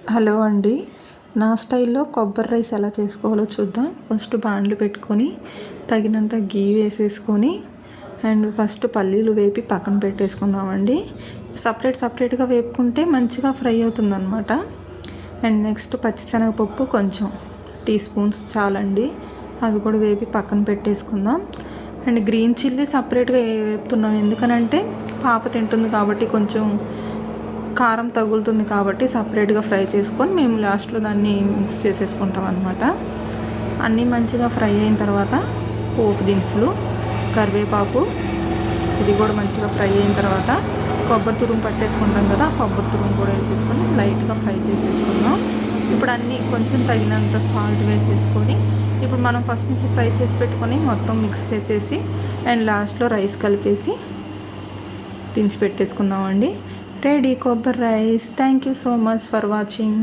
Hello అండి, నా స్టైల్లో కొబ్బరి రైస్ ఎలా చేసుకోవాలో చూద్దాం. ఫస్ట్ బాండ్లు పెట్టుకొని తగినంత గీ వేసేసుకొని అండ్ ఫస్ట్ పల్లీలు వేపి పక్కన పెట్టేసుకుందామండి. సపరేట్గా వేపుకుంటే మంచిగా ఫ్రై అవుతుందన్నమాట. అండ్ నెక్స్ట్ పచ్చిశనగపప్పు కొంచెం టీ స్పూన్స్ చాలండి, అవి కూడా వేపి పక్కన పెట్టేసుకుందాం. అండ్ గ్రీన్ చిల్లీ సపరేట్గా వేపుతున్నాం, ఎందుకనంటే పాప తింటుంది కాబట్టి కొంచెం కారం తగులుతుంది కాబట్టి సపరేట్గా ఫ్రై చేసుకొని మేము లాస్ట్లో దాన్ని మిక్స్ చేసేసుకుంటాం అన్నమాట. అన్నీ మంచిగా ఫ్రై అయిన తర్వాత పోపు దినుసులు, కరివేపాకు ఇది కూడా మంచిగా ఫ్రై అయిన తర్వాత కొబ్బరి తురుము పట్టేసుకుంటాం కదా, కొబ్బరి తురుము కూడా వేసేసుకొని లైట్గా ఫ్రై చేసేసుకుందాం. ఇప్పుడు అన్నీ కొంచెం తగినంత సాల్ట్ వేసేసుకొని ఇప్పుడు మనం ఫస్ట్ నుంచి ఫ్రై చేసి పెట్టుకొని మొత్తం మిక్స్ చేసేసి అండ్ లాస్ట్లో రైస్ కలిపేసి దించి పెట్టేసుకుందామండి. రెడీ కొబ్బరి rice. Thank you so much for watching.